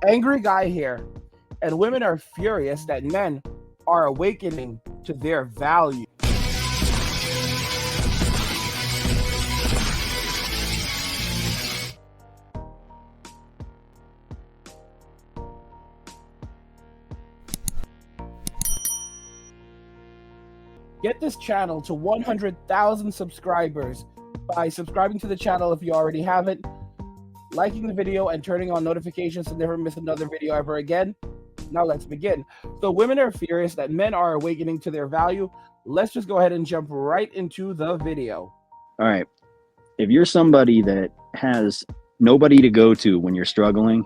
Angry guy here, and women are furious that men are awakening to their value. Get this channel to 100,000 subscribers by subscribing to the channel if you already haven't, liking the video, and turning on notifications to never miss another video ever again. Now let's begin. So women are furious that men are awakening to their value. Let's just go ahead and jump right into the video. All right. If you're somebody that has nobody to go to when you're struggling,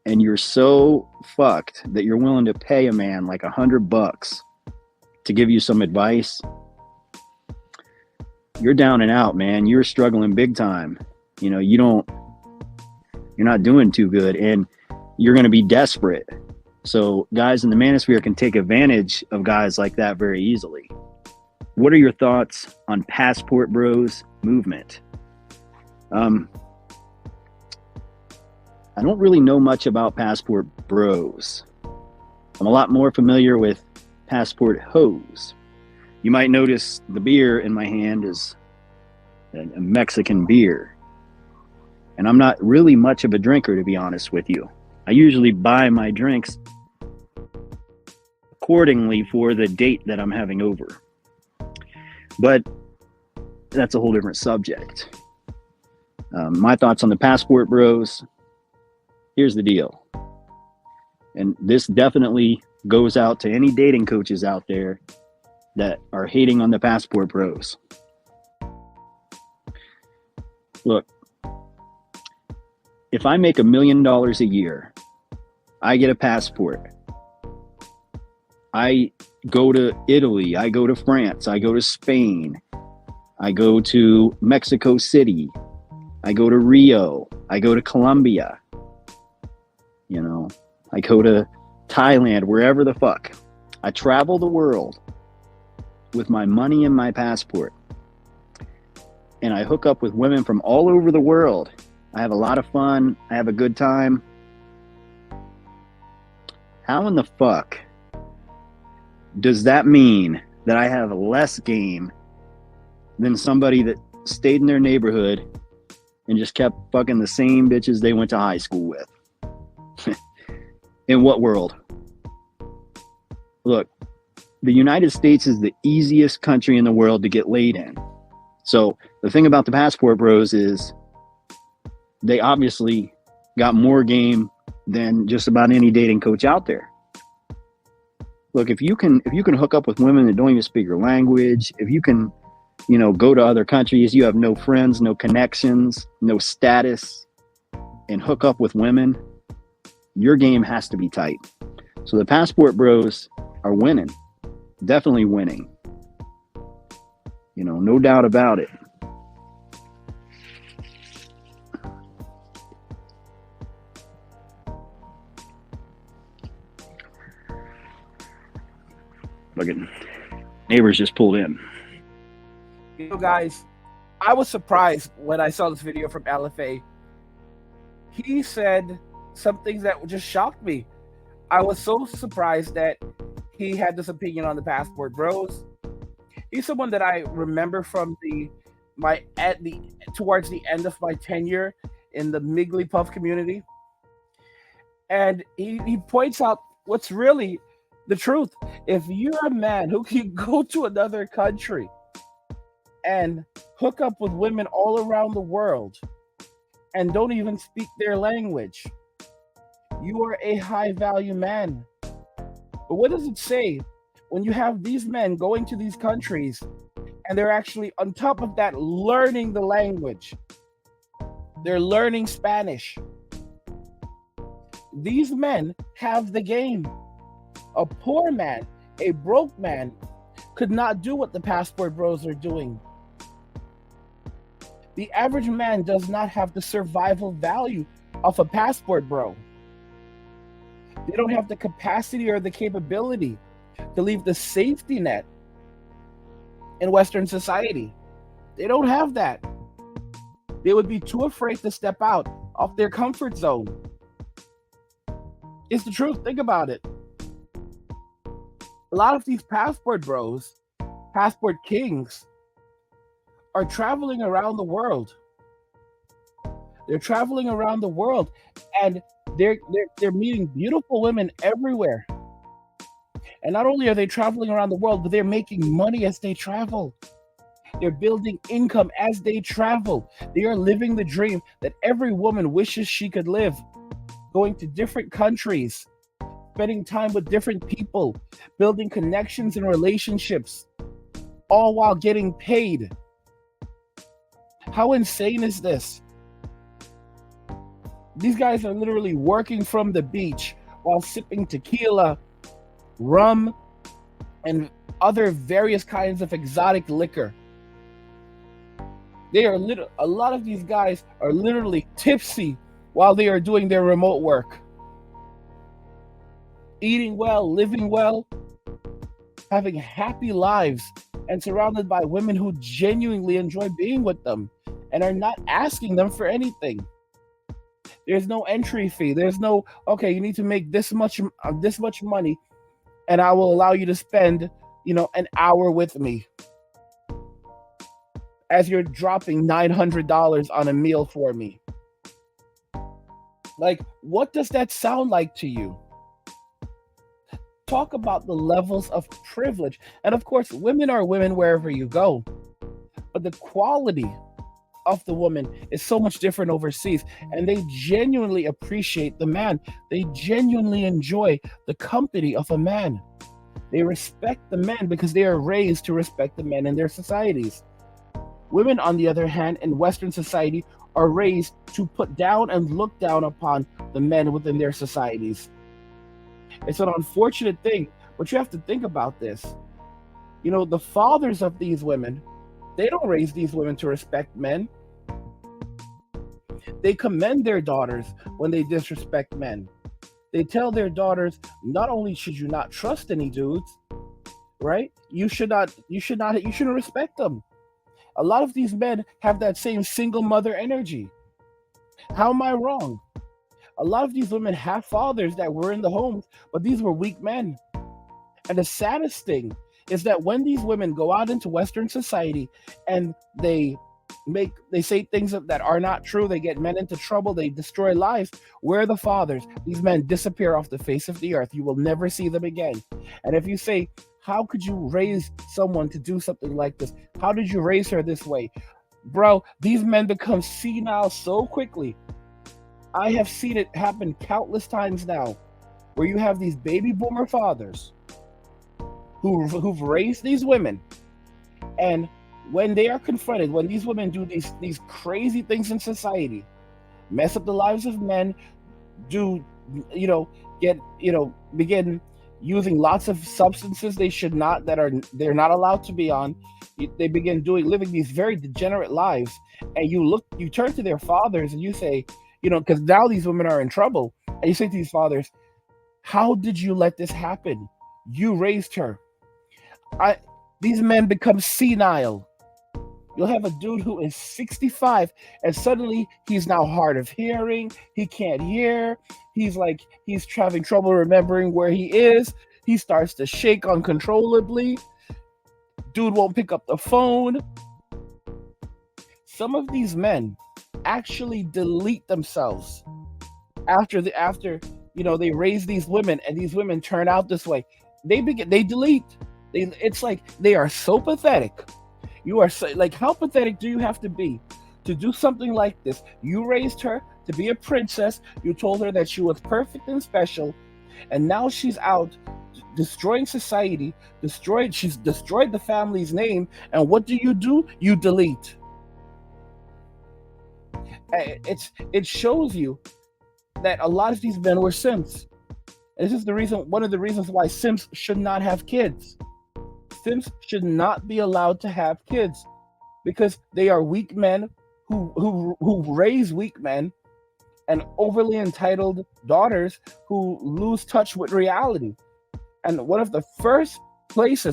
and you're so fucked that you're willing to pay a man like $100 to give you some advice, you're down and out, man. You're struggling big time. You know, you're not doing too good, and you're going to be desperate. So guys in the manosphere can take advantage of guys like that very easily. What are your thoughts on Passport Bros movement? I don't really know much about Passport Bros. I'm a lot more familiar with Passport Hoes. You might notice the beer in my hand is a Mexican beer. And I'm not really much of a drinker, to be honest with you. I usually buy my drinks accordingly for the date that I'm having over. But that's a whole different subject. My thoughts on the Passport Bros. Here's the deal. And this definitely goes out to any dating coaches out there that are hating on the Passport Bros. Look, if I make $1 million a year, I get a passport. I go to Italy, I go to France, I go to Spain, I go to Mexico City, I go to Rio, I go to Colombia, you know, I go to Thailand, wherever the fuck. I travel the world with my money and my passport. And I hook up with women from all over the world. I have a lot of fun. I have a good time. How in the fuck does that mean that I have less game than somebody that stayed in their neighborhood and just kept fucking the same bitches they went to high school with? In what world? Look, the United States is the easiest country in the world to get laid in. So the thing about the Passport Bros is they obviously got more game than just about any dating coach out there. Look, if you can hook up with women that don't even speak your language, if you can, you know, go to other countries, you have no friends, no connections, no status, and hook up with women, your game has to be tight. So the Passport Bros are winning, definitely winning. You know, no doubt about it. Fucking neighbors just pulled in. You know, guys, I was surprised when I saw this video from LFA. He said some things that just shocked me. I was so surprised that he had this opinion on the Passport Bros. He's someone that I remember from towards the end of my tenure in the Migglypuff community. And he points out what's really the truth. If you're a man who can go to another country and hook up with women all around the world and don't even speak their language, you are a high value man. But what does it say when you have these men going to these countries and they're actually, on top of that, learning the language? They're learning Spanish. These men have the game. A poor man, a broke man, could not do what the Passport Bros are doing. The average man does not have the survival value of a Passport Bro. They don't have the capacity or the capability to leave the safety net in Western society. They don't have that. They would be too afraid to step out of their comfort zone. It's the truth. Think about it. A lot of these passport bros, passport kings, are traveling around the world. They're traveling around the world, and they're meeting beautiful women everywhere. And not only are they traveling around the world, but they're making money as they travel. They're building income as they travel. They are living the dream that every woman wishes she could live, going to different countries, spending time with different people, building connections and relationships, all while getting paid. How insane is this? These guys are literally working from the beach while sipping tequila, rum, and other various kinds of exotic liquor. A lot of these guys are literally tipsy while they are doing their remote work. Eating well, living well, having happy lives, and surrounded by women who genuinely enjoy being with them and are not asking them for anything. There's no entry fee. There's no, okay, you need to make this much money and I will allow you to spend, an hour with me as you're dropping $900 on a meal for me. Like, what does that sound like to you? Talk about the levels of privilege. And of course, women are women wherever you go. But the quality of the woman is so much different overseas. And they genuinely appreciate the man. They genuinely enjoy the company of a man. They respect the man because they are raised to respect the men in their societies. Women, on the other hand, in Western society, are raised to put down and look down upon the men within their societies. It's an unfortunate thing, but you have to think about this. The fathers of these women, they don't raise these women to respect men. They commend their daughters when they disrespect men. They tell their daughters, not only should you not trust any dudes, right? You shouldn't respect them. A lot of these men have that same single mother energy. How am I wrong? A lot of these women have fathers that were in the homes, but these were weak men. And the saddest thing is that when these women go out into Western society and they say things that are not true, they get men into trouble, they destroy lives, where are the fathers? These men disappear off the face of the earth. You will never see them again. And if you say, how could you raise someone to do something like this? How did you raise her this way? Bro, these men become senile so quickly. I have seen it happen countless times now, where you have these baby boomer fathers who've raised these women, and when they are confronted, when these women do these crazy things in society, mess up the lives of men, begin using lots of substances they should not, they're not allowed to be on. They begin living these very degenerate lives, and you turn to their fathers and you say, because now these women are in trouble, and you say to these fathers, how did you let this happen? You raised her. These men become senile. You'll have a dude who is 65 and suddenly he's now hard of hearing. He can't hear. He's having trouble remembering where he is. He starts to shake uncontrollably. Dude won't pick up the phone. Some of these men actually delete themselves after they raise these women and these women turn out this way. They delete. It's like they are so pathetic. You are so, how pathetic do you have to be to do something like this? You raised her to be a princess. You told her that she was perfect and special, and now she's out destroying society. She's destroyed the family's name, and what do? You delete. It shows you that a lot of these men were simps. And this is one of the reasons why simps should not have kids. Simps should not be allowed to have kids because they are weak men who raise weak men and overly entitled daughters who lose touch with reality. And one of the first things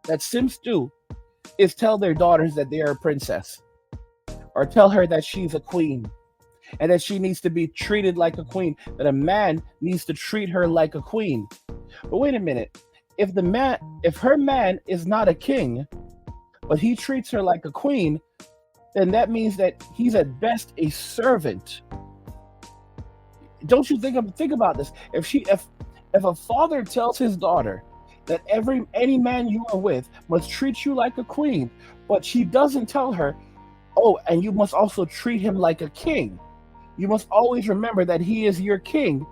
that simps do is tell their daughters that they are a princess or tell her that she's a queen. and that she needs to be treated like a queen, that a man needs to treat her like a queen. But wait a minute. If her man is not a king, but he treats her like a queen, then that means that he's at best a servant. Don't you think about this? If a father tells his daughter that any man you are with must treat you like a queen, but she doesn't tell her, oh, and you must also treat him like a king. You must always remember that he is your king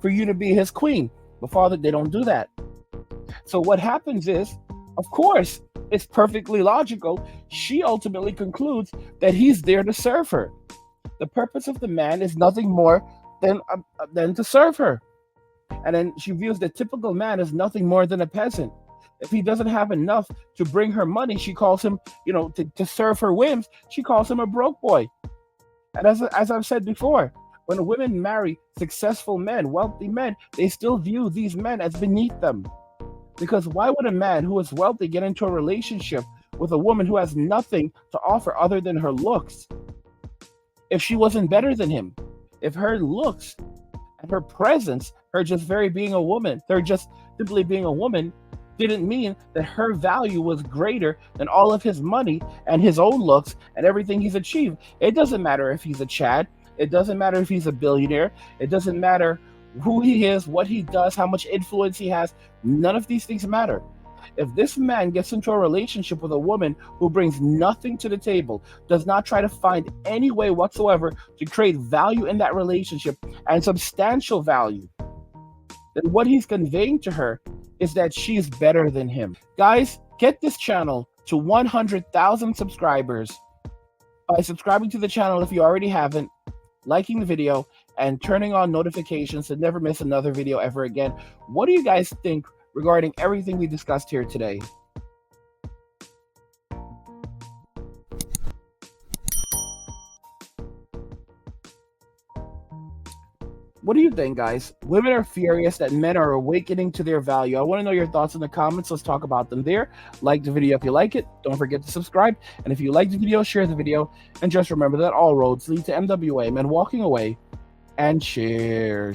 for you to be his queen. But father, they don't do that. So what happens is, of course, it's perfectly logical. She ultimately concludes that he's there to serve her. The purpose of the man is nothing more than to serve her. And then she views the typical man as nothing more than a peasant. If he doesn't have enough to bring her money, she calls him, to serve her whims, she calls him a broke boy. And as I've said before, when women marry successful men, wealthy men, they still view these men as beneath them. Because why would a man who is wealthy get into a relationship with a woman who has nothing to offer other than her looks? If she wasn't better than him, if her looks and her presence, her just being a woman, her just simply being a woman, didn't mean that her value was greater than all of his money and his own looks and everything he's achieved. It doesn't matter if he's a Chad. It doesn't matter if he's a billionaire. It doesn't matter who he is, what he does, how much influence he has. None of these things matter. If this man gets into a relationship with a woman who brings nothing to the table, does not try to find any way whatsoever to create value in that relationship and substantial value, then what he's conveying to her is that she's better than him. Guys, get this channel to 100,000 subscribers by subscribing to the channel if you already haven't, liking the video, and turning on notifications to never miss another video ever again. What do you guys think regarding everything we discussed here today? What do you think, guys? Women are furious that men are awakening to their value. I want to know your thoughts in the comments. Let's talk about them there. Like the video if you like it. Don't forget to subscribe. And if you like the video, share the video. And just remember that all roads lead to MWA, men walking away. And cheers.